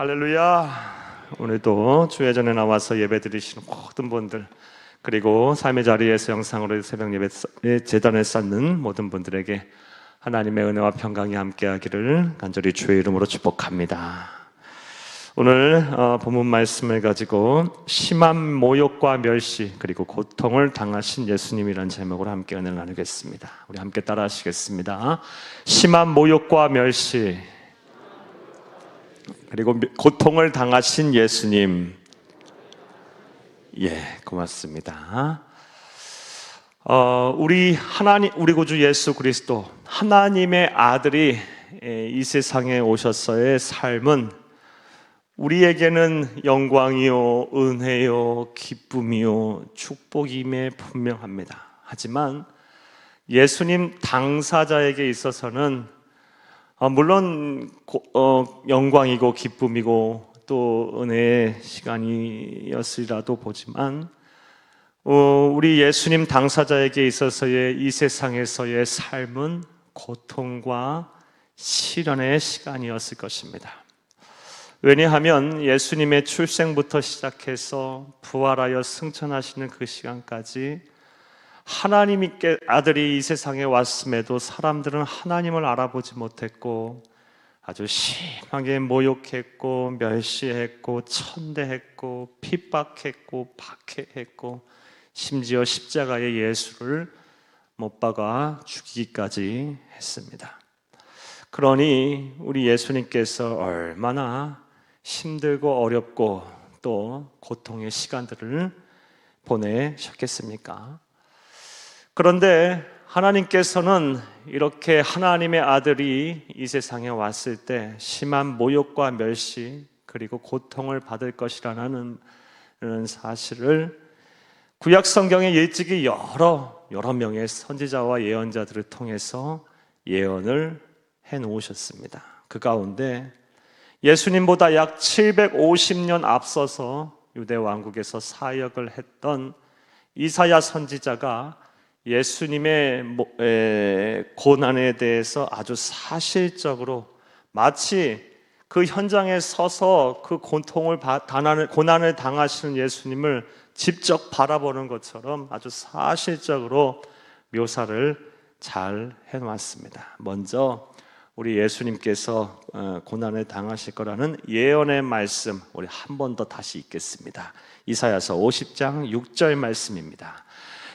할렐루야. 오늘도 주의 전에 나와서 예배 드리시는 모든 분들, 그리고 삶의 자리에서 영상으로 새벽 예배 제단을 쌓는 모든 분들에게 하나님의 은혜와 평강이 함께하기를 간절히 주의 이름으로 축복합니다. 오늘 본문 말씀을 가지고 심한 모욕과 멸시 그리고 고통을 당하신 예수님이라는 제목으로 함께 은혜를 나누겠습니다. 우리 함께 따라 하시겠습니다. 심한 모욕과 멸시 그리고 고통을 당하신 예수님. 고맙습니다. 우리 구주 예수 그리스도 하나님의 아들이 이 세상에 오셔서의 삶은 우리에게는 영광이요, 은혜요, 기쁨이요, 축복임에 분명합니다. 하지만 예수님 당사자에게 있어서는 물론 영광이고 기쁨이고 또 은혜의 시간이었으리라도 보지만 우리 예수님 당사자에게 있어서의 이 세상에서의 삶은 고통과 시련의 시간이었을 것입니다. 왜냐하면 예수님의 출생부터 시작해서 부활하여 승천하시는 그 시간까지 하나님의 아들이 이 세상에 왔음에도 사람들은 하나님을 알아보지 못했고 아주 심하게 모욕했고 멸시했고 천대했고 핍박했고 박해했고 심지어 십자가에 예수를 못 박아 죽이기까지 했습니다. 그러니 우리 예수님께서 얼마나 힘들고 어렵고 또 고통의 시간들을 보내셨겠습니까? 그런데 하나님께서는 이렇게 하나님의 아들이 이 세상에 왔을 때 심한 모욕과 멸시 그리고 고통을 받을 것이라는 사실을 구약 성경에 일찍이 여러 명의 선지자와 예언자들을 통해서 예언을 해 놓으셨습니다. 그 가운데 예수님보다 약 750년 앞서서 유대 왕국에서 사역을 했던 이사야 선지자가 예수님의 고난에 대해서 아주 사실적으로 마치 그 현장에 서서 그 고난을 당하시는 예수님을 직접 바라보는 것처럼 아주 사실적으로 묘사를 잘 해놨습니다. 먼저 우리 예수님께서 고난을 당하실 거라는 예언의 말씀 우리 한 번 더 다시 읽겠습니다. 이사야서 50장 6절 말씀입니다.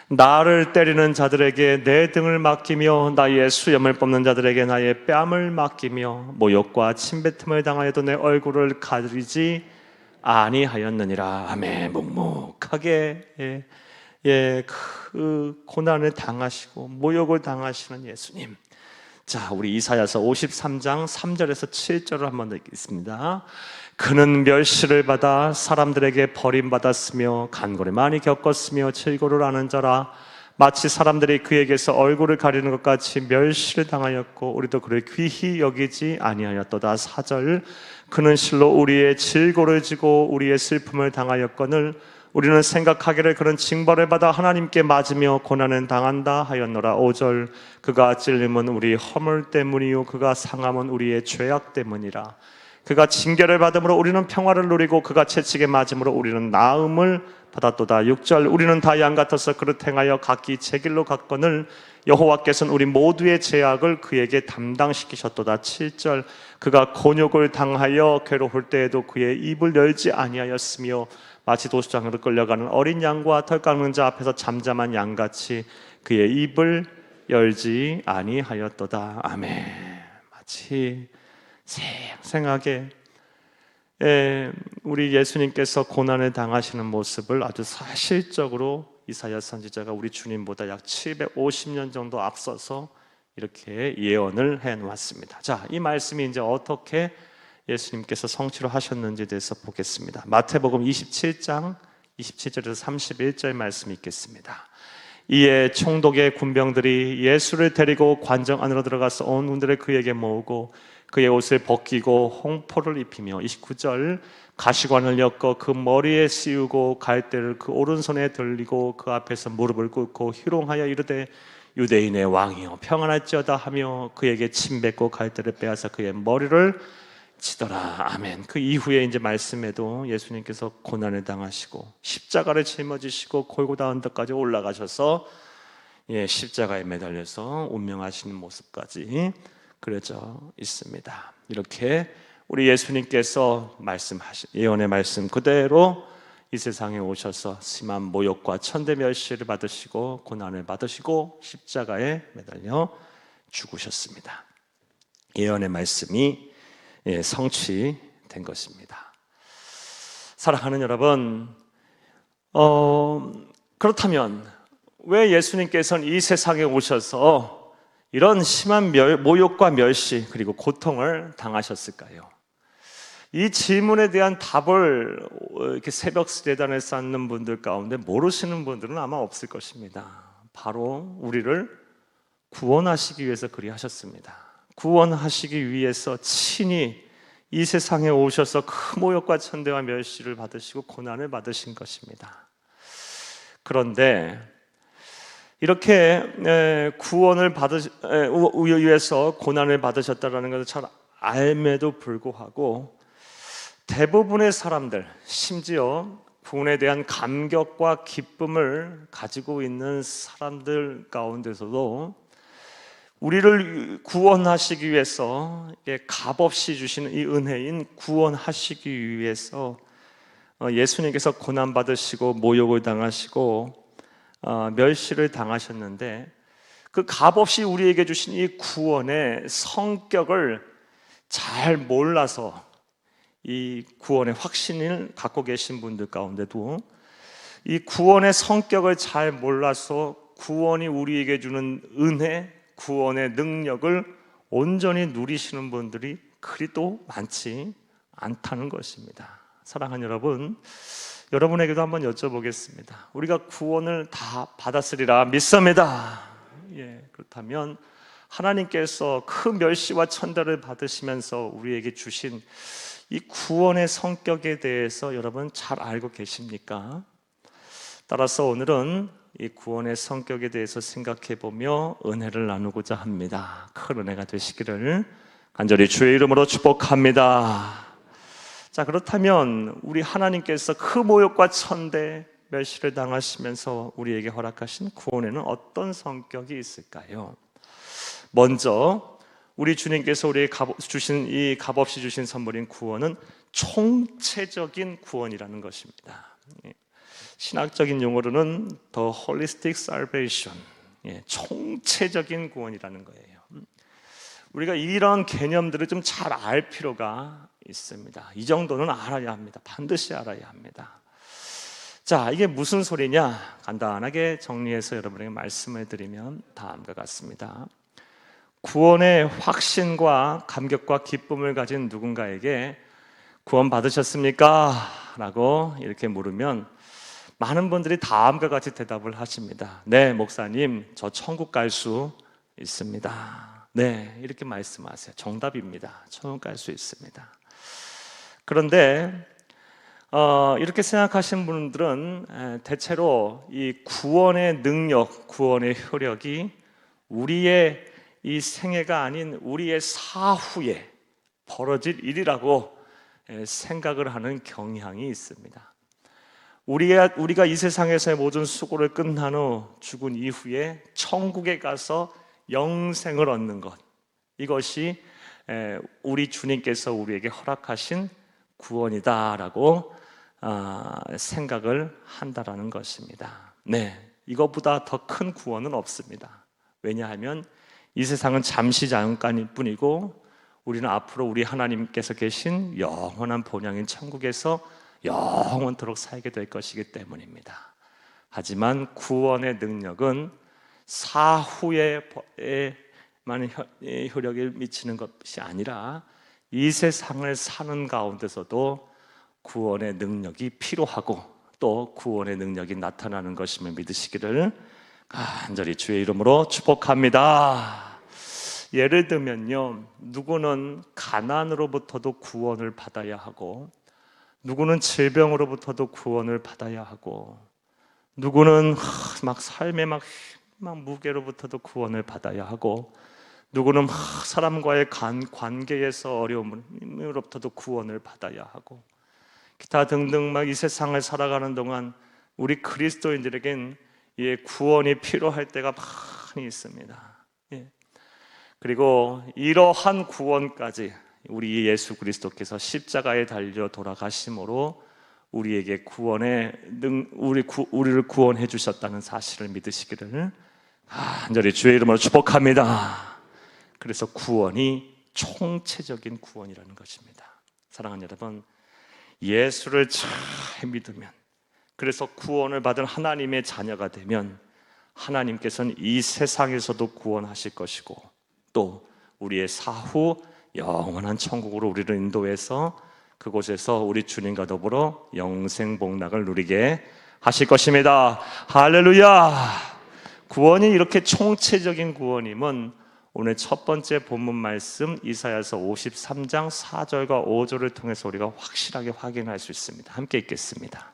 나를 때리는 자들에게 내 등을 맡기며 나의 수염을 뽑는 자들에게 나의 뺨을 맡기며 모욕과 침뱉음을 당하여도 내 얼굴을 가리지 아니하였느니라. 아멘. 묵묵하게 그 고난을 당하시고 모욕을 당하시는 예수님. 자, 우리 이사야서 53장 3절에서 7절을 한번 더 읽겠습니다. 그는 멸시를 받아 사람들에게 버림받았으며 간고를 많이 겪었으며 질고를 아는 자라. 마치 사람들이 그에게서 얼굴을 가리는 것 같이 멸시를 당하였고 우리도 그를 귀히 여기지 아니하였도다. 4절 그는 실로 우리의 질고를 지고 우리의 슬픔을 당하였거늘 우리는 생각하기를 그런 징벌을 받아 하나님께 맞으며 고난은 당한다 하였노라. 5절 그가 찔림은 우리 허물 때문이요 그가 상함은 우리의 죄악 때문이라. 그가 징계를 받음으로 우리는 평화를 누리고 그가 채찍에 맞음으로 우리는 나음을 받았도다. 6절 우리는 다 양 같아서 그릇 행하여 각기 제 길로 갔거늘 여호와께서는 우리 모두의 죄악을 그에게 담당시키셨도다. 7절 그가 곤욕을 당하여 괴로울 때에도 그의 입을 열지 아니하였으며 마치 도수장으로 끌려가는 어린 양과 털 깎는 자 앞에서 잠잠한 양같이 그의 입을 열지 아니하였도다. 아멘. 마치 생생하게 우리 예수님께서 고난을 당하시는 모습을 아주 사실적으로 이사야 선지자가 우리 주님보다 약 750년 정도 앞서서 이렇게 예언을 해놓았습니다. 자, 이 말씀이 이제 어떻게 예수님께서 성취를 하셨는지에 대해서 보겠습니다. 마태복음 27장 27절에서 31절 말씀 읽겠습니다. 이에 총독의 군병들이 예수를 데리고 관정 안으로 들어가서 온 군대를 그에게 모으고 그의 옷을 벗기고 홍포를 입히며 29절 가시관을 엮어 그 머리에 씌우고 갈대를 그 오른손에 들리고 그 앞에서 무릎을 꿇고 희롱하여 이르되 유대인의 왕이여 평안할지어다 하며 그에게 침 뱉고 갈대를 빼앗아 그의 머리를 지더라. 아멘. 그 이후에 이제 말씀에도 예수님께서 고난을 당하시고 십자가를 짊어지시고 골고다 언덕까지 올라가셔서 십자가에 매달려서 운명하시는 모습까지 그려져 있습니다. 이렇게 우리 예수님께서 말씀하신 예언의 말씀 그대로 이 세상에 오셔서 심한 모욕과 천대 멸시를 받으시고 고난을 받으시고 십자가에 매달려 죽으셨습니다. 예언의 말씀이 성취된 것입니다. 사랑하는 여러분, 그렇다면 왜 예수님께서는 이 세상에 오셔서 이런 심한 모욕과 멸시 그리고 고통을 당하셨을까요? 이 질문에 대한 답을 이렇게 새벽 예단에 쌓는 분들 가운데 모르시는 분들은 아마 없을 것입니다. 바로 우리를 구원하시기 위해서 그리하셨습니다. 구원하시기 위해서 친히 이 세상에 오셔서 큰 모욕과 천대와 멸시를 받으시고 고난을 받으신 것입니다. 그런데 이렇게 구원을 위해서 고난을 받으셨다는 것을 잘 알매도 불구하고 대부분의 사람들, 심지어 구원에 대한 감격과 기쁨을 가지고 있는 사람들 가운데서도 우리를 구원하시기 위해서 값없이 주시는 이 은혜인 구원하시기 위해서 예수님께서 고난받으시고 모욕을 당하시고 멸시를 당하셨는데 그 값없이 우리에게 주신 이 구원의 성격을 잘 몰라서 이 구원의 확신을 갖고 계신 분들 가운데도 이 구원의 성격을 잘 몰라서 구원이 우리에게 주는 은혜, 구원의 능력을 온전히 누리시는 분들이 그리도 많지 않다는 것입니다. 사랑하는 여러분, 여러분에게도 한번 여쭤보겠습니다. 우리가 구원을 다 받았으리라 믿습니다. 그렇다면 하나님께서 그 멸시와 천대를 받으시면서 우리에게 주신 이 구원의 성격에 대해서 여러분 잘 알고 계십니까? 따라서 오늘은 이 구원의 성격에 대해서 생각해 보며 은혜를 나누고자 합니다. 큰 은혜가 되시기를 간절히 주의 이름으로 축복합니다. 자, 그렇다면 우리 하나님께서 그 모욕과 천대 멸시를 당하시면서 우리에게 허락하신 구원에는 어떤 성격이 있을까요? 먼저 우리 주님께서 우리에게 주신 이 값없이 주신 선물인 구원은 총체적인 구원이라는 것입니다. 신학적인 용어로는 The Holistic Salvation, 총체적인 구원이라는 거예요. 우리가 이런 개념들을 좀 잘 알 필요가 있습니다. 이 정도는 알아야 합니다. 반드시 알아야 합니다. 자, 이게 무슨 소리냐? 간단하게 정리해서 여러분에게 말씀을 드리면 다음과 같습니다. 구원의 확신과 감격과 기쁨을 가진 누군가에게 구원 받으셨습니까? 라고 이렇게 물으면 많은 분들이 다음과 같이 대답을 하십니다. 네, 목사님, 저 천국 갈 수 있습니다. 네, 이렇게 말씀하세요. 정답입니다. 천국 갈 수 있습니다. 그런데 이렇게 생각하시는 분들은 대체로 이 구원의 능력, 구원의 효력이 우리의 이 생애가 아닌 우리의 사후에 벌어질 일이라고 생각을 하는 경향이 있습니다. 우리가 이 세상에서의 모든 수고를 끝난 후 죽은 이후에 천국에 가서 영생을 얻는 것, 이것이 우리 주님께서 우리에게 허락하신 구원이다라고 생각을 한다라는 것입니다. 네, 이것보다 더 큰 구원은 없습니다. 왜냐하면 이 세상은 잠시 잠깐일 뿐이고 우리는 앞으로 우리 하나님께서 계신 영원한 본향인 천국에서 영원토록 살게 될 것이기 때문입니다. 하지만 구원의 능력은 사후에만 효력을 미치는 것이 아니라 이 세상을 사는 가운데서도 구원의 능력이 필요하고 또 구원의 능력이 나타나는 것임을 믿으시기를 간절히 주의 이름으로 축복합니다. 예를 들면요, 누구는 가난으로부터도 구원을 받아야 하고, 누구는 질병으로부터도 구원을 받아야 하고, 누구는 막 삶의 막 무게로부터도 구원을 받아야 하고, 누구는 사람과의 관계에서 어려움으로부터도 구원을 받아야 하고, 기타 등등 막 이 세상을 살아가는 동안 우리 그리스도인들에겐 구원이 필요할 때가 많이 있습니다. 그리고 이러한 구원까지 우리 예수 그리스도께서 십자가에 달려 돌아가심으로 우리에게 우리를 구원해 주셨다는 사실을 믿으시기를 간절히 주의 이름으로 축복합니다. 그래서 구원이 총체적인 구원이라는 것입니다. 사랑하는 여러분, 예수를 잘 믿으면, 그래서 구원을 받은 하나님의 자녀가 되면 하나님께서는 이 세상에서도 구원하실 것이고, 또 우리의 사후 영원한 천국으로 우리를 인도해서 그곳에서 우리 주님과 더불어 영생 복락을 누리게 하실 것입니다. 할렐루야! 구원이 이렇게 총체적인 구원임은 오늘 첫 번째 본문 말씀 이사야서 53장 4절과 5절을 통해서 우리가 확실하게 확인할 수 있습니다. 함께 읽겠습니다.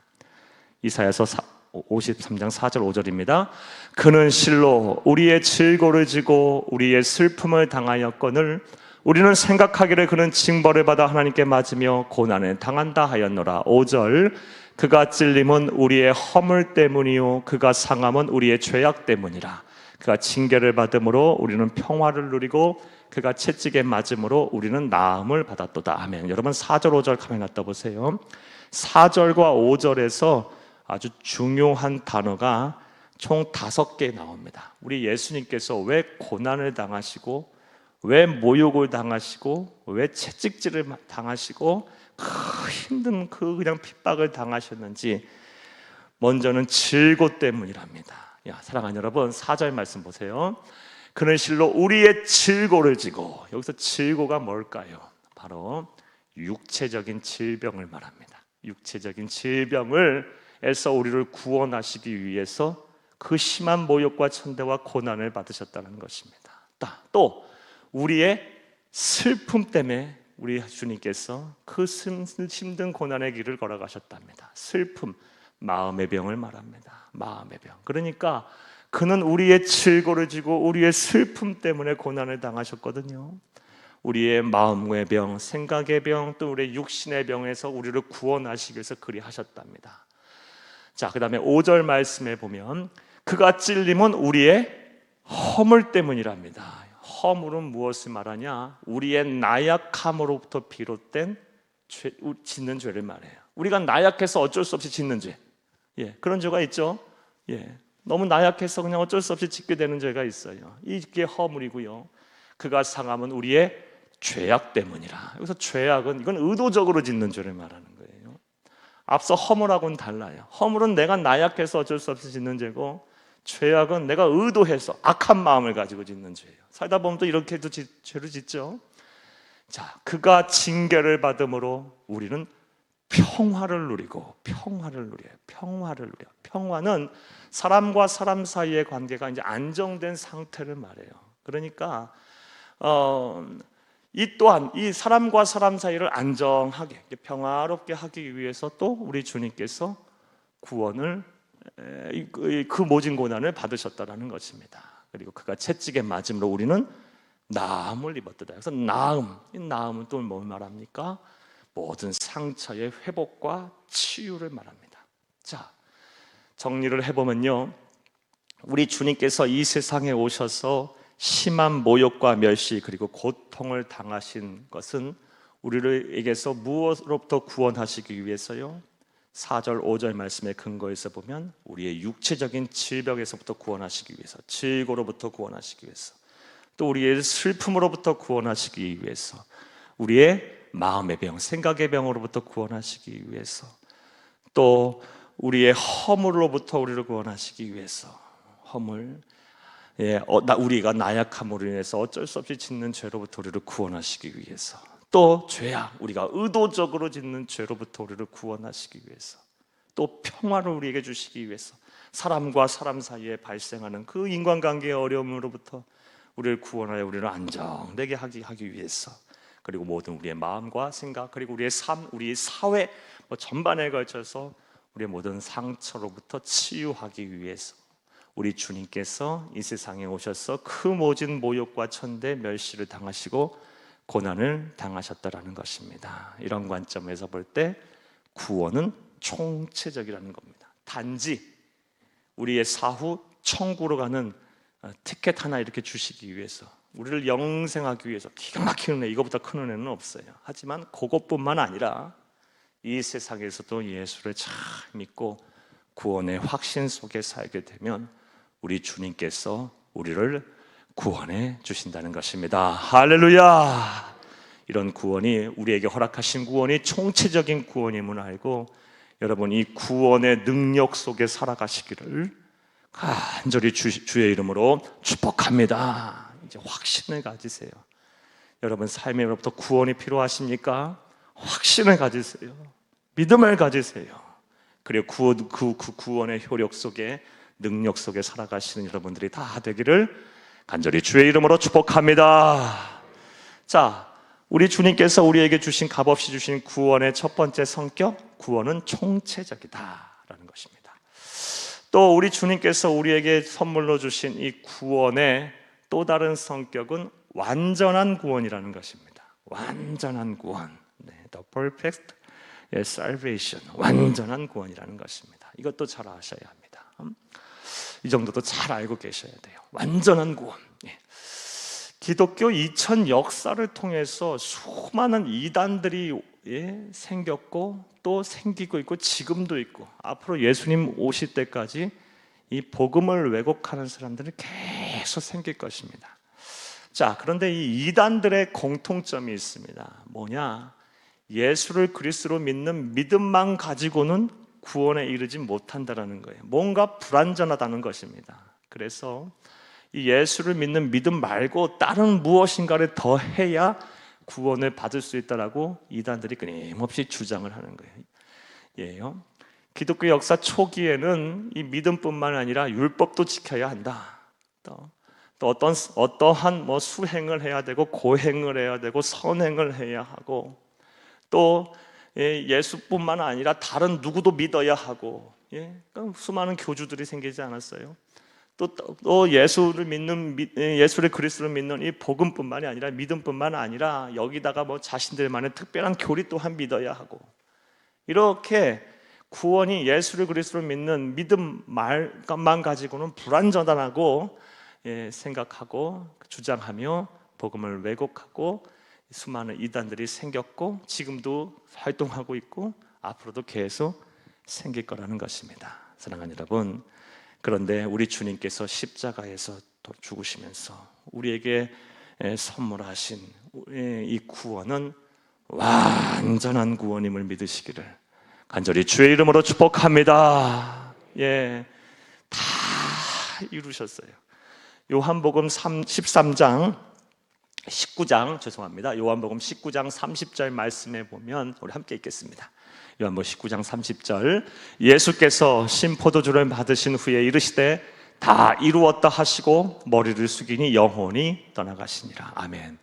이사야서 53장 4절 5절입니다. 그는 실로 우리의 질고를 지고 우리의 슬픔을 당하였거늘 우리는 생각하기를 그는 징벌을 받아 하나님께 맞으며 고난을 당한다 하였노라. 5절 그가 찔림은 우리의 허물 때문이요 그가 상함은 우리의 죄악 때문이라. 그가 징계를 받음으로 우리는 평화를 누리고 그가 채찍에 맞음으로 우리는 나음을 받았도다. 아멘. 여러분 4절 5절 카메라 놨다 보세요. 4절과 5절에서 아주 중요한 단어가 총 5개 나옵니다. 우리 예수님께서 왜 고난을 당하시고, 왜 모욕을 당하시고, 왜 채찍질을 당하시고 힘든 그냥 핍박을 당하셨는지, 먼저는 질고 때문이랍니다. 사랑하는 여러분, 4절 말씀 보세요. 그는 실로 우리의 질고를 지고, 여기서 질고가 뭘까요? 바로 육체적인 질병을 말합니다. 육체적인 질병에서 우리를 구원하시기 위해서 그 심한 모욕과 천대와 고난을 받으셨다는 것입니다. 또 우리의 슬픔 때문에 우리 주님께서 그 힘든 고난의 길을 걸어가셨답니다. 슬픔, 마음의 병을 말합니다. 마음의 병. 그러니까 그는 우리의 질고를 지고 우리의 슬픔 때문에 고난을 당하셨거든요. 우리의 마음의 병, 생각의 병, 또 우리의 육신의 병에서 우리를 구원하시기 위해서 그리 하셨답니다. 자, 그 다음에 5절 말씀에 보면 그가 찔림은 우리의 허물 때문이랍니다. 허물은 무엇을 말하냐? 우리의 나약함으로부터 비롯된 짓는 죄를 말해요. 우리가 나약해서 어쩔 수 없이 짓는 죄, 그런 죄가 있죠. 너무 나약해서 그냥 어쩔 수 없이 짓게 되는 죄가 있어요. 이게 허물이고요. 그가 상함은 우리의 죄악 때문이라. 여기서 죄악은 이건 의도적으로 짓는 죄를 말하는 거예요. 앞서 허물하고는 달라요. 허물은 내가 나약해서 어쩔 수 없이 짓는 죄고, 죄악은 내가 의도해서 악한 마음을 가지고 짓는 죄예요. 살다 보면 또 이렇게도 죄를 짓죠. 자, 그가 징계를 받음으로 우리는 평화를 누리고, 평화를 누려요. 평화를 누려요. 평화는 사람과 사람 사이의 관계가 이제 안정된 상태를 말해요. 그러니까 이 또한 이 사람과 사람 사이를 안정하게, 평화롭게 하기 위해서 또 우리 주님께서 구원을, 그 모진 고난을 받으셨다라는 것입니다. 그리고 그가 채찍에 맞음으로 우리는 나음을 입었다. 그래서 나음, 이 나음은 또 뭘 말합니까? 모든 상처의 회복과 치유를 말합니다. 자, 정리를 해보면요, 우리 주님께서 이 세상에 오셔서 심한 모욕과 멸시 그리고 고통을 당하신 것은 우리에게서 무엇으로부터 구원하시기 위해서요? 4절 5절 말씀의 근거에서 보면 우리의 육체적인 질병에서부터 구원하시기 위해서, 질고로부터 구원하시기 위해서, 또 우리의 슬픔으로부터 구원하시기 위해서, 우리의 마음의 병, 생각의 병으로부터 구원하시기 위해서, 또 우리의 허물로부터 우리를 구원하시기 위해서, 허물, 우리가 나약함으로 인해서 어쩔 수 없이 짓는 죄로부터 우리를 구원하시기 위해서, 또 죄악, 우리가 의도적으로 짓는 죄로부터 우리를 구원하시기 위해서, 또 평화를 우리에게 주시기 위해서, 사람과 사람 사이에 발생하는 그 인간관계의 어려움으로부터 우리를 구원하여 우리를 안정되게 하기 위해서, 그리고 모든 우리의 마음과 생각, 그리고 우리의 삶, 우리의 사회 전반에 걸쳐서 우리의 모든 상처로부터 치유하기 위해서, 우리 주님께서 이 세상에 오셔서 그 모진 모욕과 천대 멸시를 당하시고 고난을 당하셨다라는 것입니다. 이런 관점에서 볼 때 구원은 총체적이라는 겁니다. 단지 우리의 사후 천국으로 가는 티켓 하나 이렇게 주시기 위해서, 우리를 영생하기 위해서 기가 막히는 은혜, 이거보다 큰 은혜는 없어요. 하지만 그것뿐만 아니라 이 세상에서도 예수를 잘 믿고 구원의 확신 속에 살게 되면 우리 주님께서 우리를 구원해 주신다는 것입니다. 할렐루야! 이런 구원이, 우리에게 허락하신 구원이 총체적인 구원임을 알고 여러분 이 구원의 능력 속에 살아가시기를 간절히 주의 이름으로 축복합니다. 이제 확신을 가지세요. 여러분 삶에로부터 구원이 필요하십니까? 확신을 가지세요. 믿음을 가지세요. 그리고 그 구원의 효력 속에, 능력 속에 살아가시는 여러분들이 다 되기를 간절히 주의 이름으로 축복합니다. 자, 우리 주님께서 우리에게 주신, 값없이 주신 구원의 첫 번째 성격, 구원은 총체적이다라는 것입니다. 또 우리 주님께서 우리에게 선물로 주신 이 구원의 또 다른 성격은 완전한 구원이라는 것입니다. 완전한 구원, the perfect salvation, 완전한 구원이라는 것입니다. 이것도 잘 아셔야 합니다. 이 정도도 잘 알고 계셔야 돼요. 완전한 구원. 기독교 2000 역사를 통해서 수많은 이단들이 생겼고 또 생기고 있고 지금도 있고 앞으로 예수님 오실 때까지 이 복음을 왜곡하는 사람들이 계속 생길 것입니다. 자, 그런데 이 이단들의 공통점이 있습니다. 뭐냐? 예수를 그리스도로 믿는 믿음만 가지고는 구원에 이르지 못한다는 거예요. 뭔가 불완전하다는 것입니다. 그래서 이 예수를 믿는 믿음 말고 다른 무엇인가를 더 해야 구원을 받을 수 있다라고 이단들이 끊임없이 주장을 하는 거예요. 기독교 역사 초기에는 이 믿음뿐만 아니라 율법도 지켜야 한다. 또 어떠한 수행을 해야 되고 고행을 해야 되고 선행을 해야 하고 또 예수뿐만 아니라 다른 누구도 믿어야 하고 수많은 교주들이 생기지 않았어요. 또 예수를 믿는, 예수를 그리스도를 믿는 이 복음뿐만이 아니라 믿음뿐만 아니라 여기다가 자신들만의 특별한 교리 또한 믿어야 하고, 이렇게 구원이 예수를 그리스도를 믿는 믿음 말만 가지고는 불완전하다고 생각하고 주장하며 복음을 왜곡하고 수많은 이단들이 생겼고 지금도 활동하고 있고 앞으로도 계속 생길 거라는 것입니다. 사랑하는 여러분, 그런데 우리 주님께서 십자가에서 또 죽으시면서 우리에게 선물하신 이 구원은 완전한 구원임을 믿으시기를 간절히 주의 이름으로 축복합니다. 다 이루셨어요. 요한복음 19장 30절 말씀에 보면 우리 함께 읽겠습니다. 요한복음 19장 30절, 예수께서 신포도주를 받으신 후에 이르시되 다 이루었다 하시고 머리를 숙이니 영혼이 떠나가시니라. 아멘.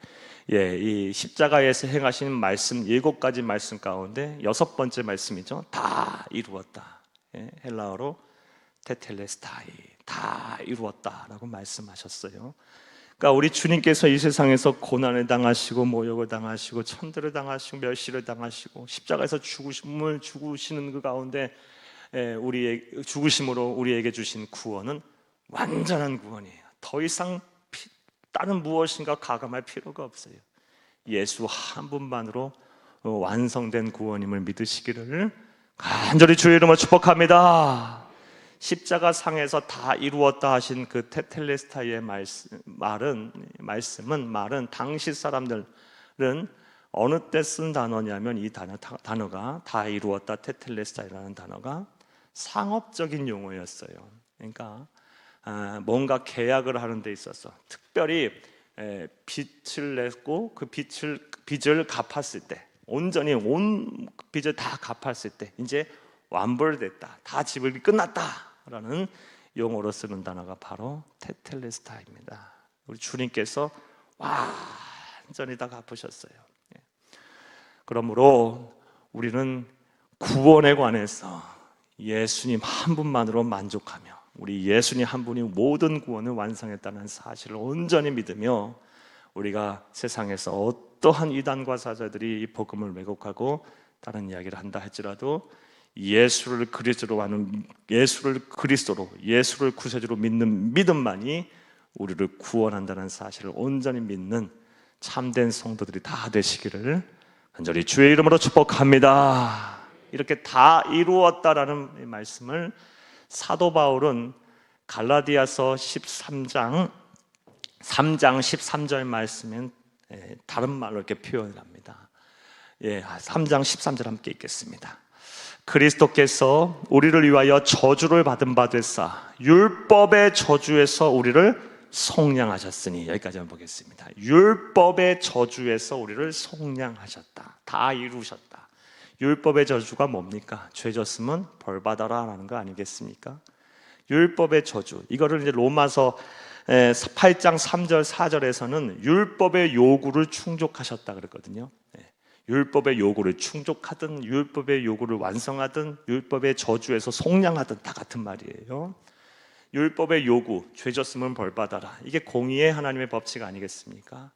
이 십자가에서 행하신 말씀 7가지 말씀 가운데 6번째 말씀이죠. 다 이루었다. 헬라어로 테텔레스타이, 다 이루었다라고 말씀하셨어요. 그러니까 우리 주님께서 이 세상에서 고난을 당하시고 모욕을 당하시고 천대를 당하시고 멸시를 당하시고 십자가에서 죽으시는 그 가운데 우리의 죽으심으로 우리에게 주신 구원은 완전한 구원이에요. 더 이상 다른 무엇인가 가감할 필요가 없어요. 예수 한 분만으로 완성된 구원임을 믿으시기를 간절히 주의 이름으로 축복합니다. 십자가 상에서 다 이루었다 하신 그 테텔레스타이의 말은 당시 사람들은 어느 때 쓴 단어냐면 이 단어가 다 이루었다 테텔레스타이라는 단어가 상업적인 용어였어요. 그러니까 뭔가 계약을 하는 데 있어서 특별히 빚을 냈고 그 빚을 갚았을 때, 온전히 온 빚을 다 갚았을 때 이제 완벌됐다, 다 지불이 끝났다라는 용어로 쓰는 단어가 바로 테텔레스타입니다. 우리 주님께서 완전히 다 갚으셨어요. 그러므로 우리는 구원에 관해서 예수님 한 분만으로 만족하며 우리 예수님 한 분이 모든 구원을 완성했다는 사실을 온전히 믿으며 우리가 세상에서 어떠한 이단과 사자들이 이 복음을 왜곡하고 다른 이야기를 한다 할지라도 예수를 그리스도로 예수를 구세주로 믿는 믿음만이 우리를 구원한다는 사실을 온전히 믿는 참된 성도들이 다 되시기를 간절히 주의 이름으로 축복합니다. 이렇게 다 이루었다라는 말씀을 사도 바울은 갈라디아서 13장 13절 말씀엔 다른 말로 이렇게 표현을 합니다. 3장 13절 함께 읽겠습니다. 그리스도께서 우리를 위하여 저주를 받은 바 되사 율법의 저주에서 우리를 속량하셨으니, 여기까지 한번 보겠습니다. 율법의 저주에서 우리를 속량하셨다. 다 이루셨다. 율법의 저주가 뭡니까? 죄 졌으면 벌 받아라 라는 거 아니겠습니까? 율법의 저주, 이거를 이제 로마서 8장 3절 4절에서는 율법의 요구를 충족하셨다 그랬거든요. 율법의 요구를 충족하든 율법의 요구를 완성하든 율법의 저주에서 속량하든 다 같은 말이에요. 율법의 요구, 죄 졌으면 벌 받아라. 이게 공의의 하나님의 법칙 아니겠습니까?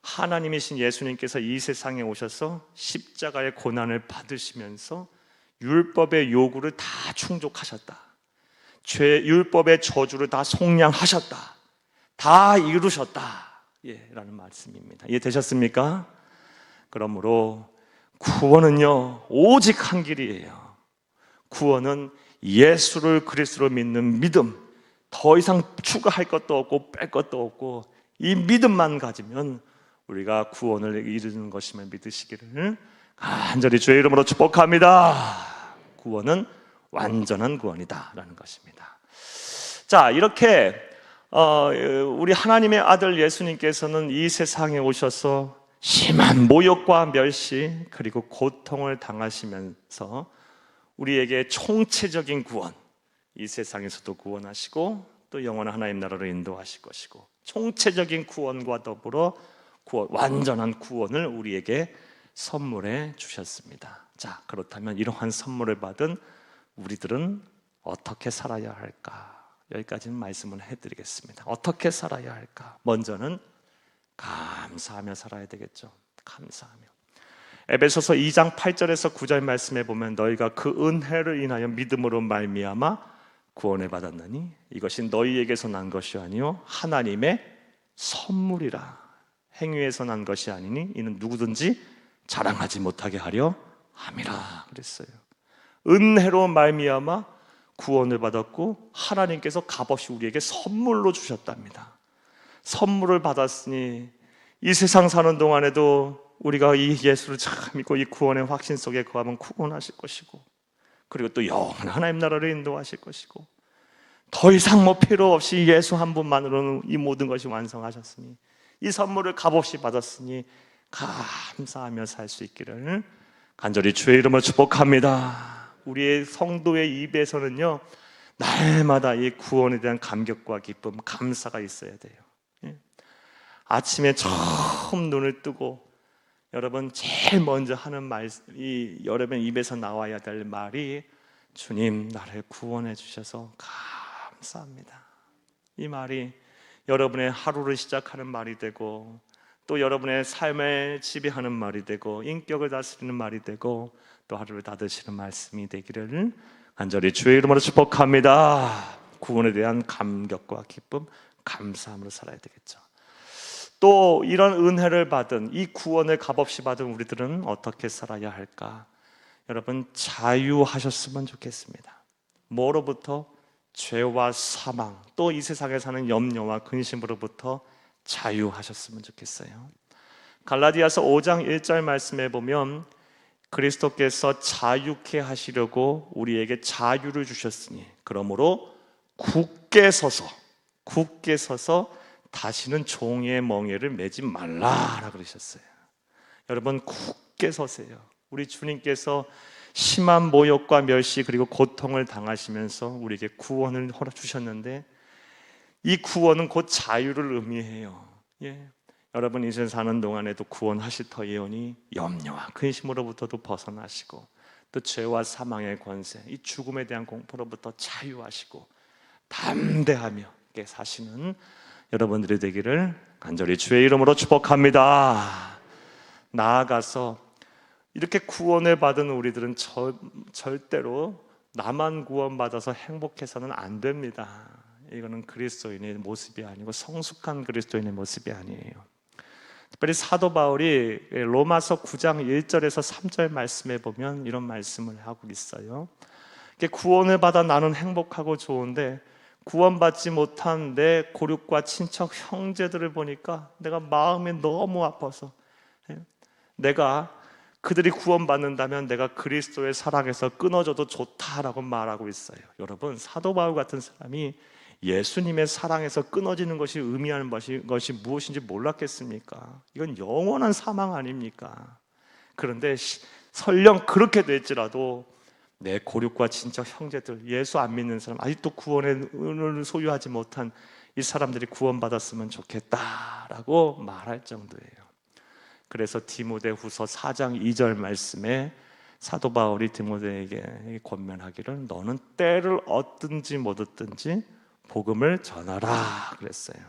하나님이신 예수님께서 이 세상에 오셔서 십자가의 고난을 받으시면서 율법의 요구를 다 충족하셨다. 율법의 저주를 다 속량하셨다. 다 이루셨다. 라는 말씀입니다. 이해되셨습니까? 그러므로 구원은요, 오직 한 길이에요. 구원은 예수를 그리스도로 믿는 믿음, 더 이상 추가할 것도 없고 뺄 것도 없고 이 믿음만 가지면 우리가 구원을 이루는 것임을 믿으시기를 간절히 주의 이름으로 축복합니다. 구원은 완전한 구원이다 라는 것입니다. 자, 이렇게 우리 하나님의 아들 예수님께서는 이 세상에 오셔서 심한 모욕과 멸시 그리고 고통을 당하시면서 우리에게 총체적인 구원, 이 세상에서도 구원하시고 또 영원한 하나님 나라로 인도하실 것이고 총체적인 구원과 더불어 완전한 구원을 우리에게 선물해 주셨습니다. 자, 그렇다면 이러한 선물을 받은 우리들은 어떻게 살아야 할까? 여기까지는 말씀을 해드리겠습니다. 어떻게 살아야 할까? 먼저는 감사하며 살아야 되겠죠. 감사하며. 에베소서 2장 8절에서 9절 말씀에 보면 너희가 그 은혜를 인하여 믿음으로 말미암아 구원을 받았느니 이것이 너희에게서 난 것이 아니요 하나님의 선물이라. 행위에서 난 것이 아니니 이는 누구든지 자랑하지 못하게 하려 함이라 그랬어요. 은혜로 말미암아 구원을 받았고 하나님께서 값없이 우리에게 선물로 주셨답니다. 선물을 받았으니 이 세상 사는 동안에도 우리가 이 예수를 참 믿고 이 구원의 확신 속에 거하면 구원하실 것이고 그리고 또 영원한 하나님 나라를 인도하실 것이고 더 이상 필요 없이 예수 한 분만으로는 이 모든 것이 완성하셨으니 이 선물을 값없이 받았으니 감사하며 살 수 있기를 간절히 주의 이름으로 축복합니다. 우리의 성도의 입에서는요 날마다 이 구원에 대한 감격과 기쁨, 감사가 있어야 돼요. 아침에 처음 눈을 뜨고 여러분 제일 먼저 하는 말, 여러분 입에서 나와야 될 말이 주님 나를 구원해 주셔서 감사합니다. 이 말이 여러분의 하루를 시작하는 말이 되고 또 여러분의 삶을 지배하는 말이 되고 인격을 다스리는 말이 되고 또 하루를 닫으시는 말씀이 되기를 간절히 주의 이름으로 축복합니다. 구원에 대한 감격과 기쁨, 감사함으로 살아야 되겠죠. 또 이런 은혜를 받은 이 구원을 값없이 받은 우리들은 어떻게 살아야 할까? 여러분 자유하셨으면 좋겠습니다. 뭐로부터? 죄와 사망, 또 이 세상에 사는 염려와 근심으로부터 자유하셨으면 좋겠어요. 갈라디아서 5장 1절 말씀에 보면 그리스도께서 자유케 하시려고 우리에게 자유를 주셨으니 그러므로 굳게 서서 다시는 종의 멍에를 매지 말라라고 그러셨어요. 여러분 굳게 서세요. 우리 주님께서 심한 모욕과 멸시 그리고 고통을 당하시면서 우리에게 구원을 허락 주셨는데 이 구원은 곧 자유를 의미해요. 여러분 인생 사는 동안에도 구원하실 터이오니 염려와 근심으로부터도 벗어나시고 또 죄와 사망의 권세, 이 죽음에 대한 공포로부터 자유하시고 담대하며 이렇게 사시는 여러분들이 되기를 간절히 주의 이름으로 축복합니다. 나아가서 이렇게 구원을 받은 우리들은 절대로 나만 구원받아서 행복해서는 안 됩니다. 이거는 그리스도인의 모습이 아니고 성숙한 그리스도인의 모습이 아니에요. 특별히 사도 바울이 로마서 9장 1절에서 3절 말씀에 보면 이런 말씀을 하고 있어요. 구원을 받아 나는 행복하고 좋은데 구원받지 못한 내 고륙과 친척 형제들을 보니까 내가 마음이 너무 아파서, 내가 그들이 구원받는다면 내가 그리스도의 사랑에서 끊어져도 좋다라고 말하고 있어요. 여러분, 사도 바울 같은 사람이 예수님의 사랑에서 끊어지는 것이 의미하는 것이 무엇인지 몰랐겠습니까? 이건 영원한 사망 아닙니까? 그런데 설령 그렇게 될지라도 내 고륙과 친척 형제들, 예수 안 믿는 사람, 아직도 구원의 은혜를 소유하지 못한 이 사람들이 구원받았으면 좋겠다라고 말할 정도예요. 그래서 디모데후서 4장 2절 말씀에 사도 바울이 디모데에게 권면하기를 너는 때를 얻든지 못 얻든지 복음을 전하라 그랬어요.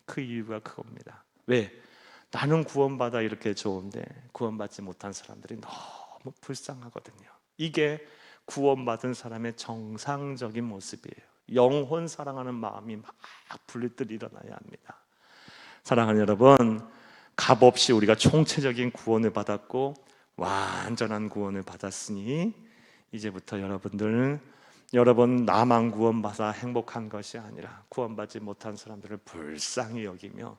그 이유가 그겁니다. 왜? 나는 구원받아 이렇게 좋은데 구원받지 못한 사람들이 너무 불쌍하거든요. 이게 구원받은 사람의 정상적인 모습이에요. 영혼 사랑하는 마음이 막 불릴듯 일어나야 합니다. 사랑하는 여러분, 값없이 우리가 총체적인 구원을 받았고 완전한 구원을 받았으니 이제부터 여러분 나만 구원받아 행복한 것이 아니라 구원받지 못한 사람들을 불쌍히 여기며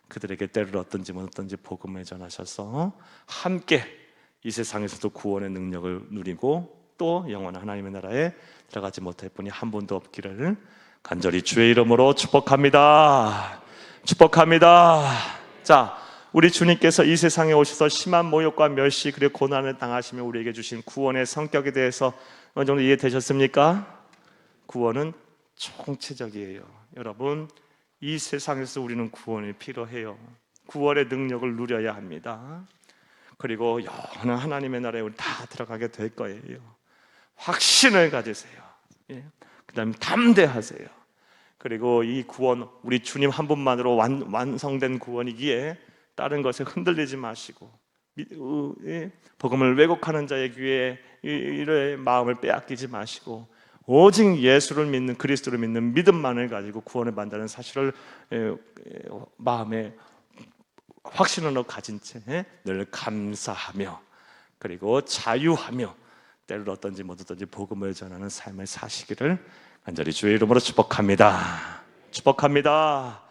그들에게 때를 얻든지 못 얻든지 복음을 전하셔서 함께 이 세상에서도 구원의 능력을 누리고 또 영원한 하나님의 나라에 들어가지 못할 분이 한 분도 없기를 간절히 주의 이름으로 축복합니다. 축복합니다. 자, 우리 주님께서 이 세상에 오셔서 심한 모욕과 멸시 그리고 고난을 당하시며 우리에게 주신 구원의 성격에 대해서 어느 정도 이해되셨습니까? 구원은 총체적이에요. 여러분, 이 세상에서 우리는 구원이 필요해요. 구원의 능력을 누려야 합니다. 그리고 영원한 하나님의 나라에 우리 다 들어가게 될 거예요. 확신을 가지세요. 그 다음에 담대하세요. 그리고 이 구원, 우리 주님 한 분만으로 완성된 구원이기에 다른 것에 흔들리지 마시고 복음을 왜곡하는 자의 귀에 이의 마음을 빼앗기지 마시고 오직 예수를 믿는, 그리스도를 믿는 믿음만을 가지고 구원을 받는다는 사실을 마음에 확신으로 가진 채 늘 감사하며 그리고 자유하며 때를 얻든지 못 얻든지 복음을 전하는 삶을 사시기를 간절히 주의 이름으로 축복합니다. 축복합니다.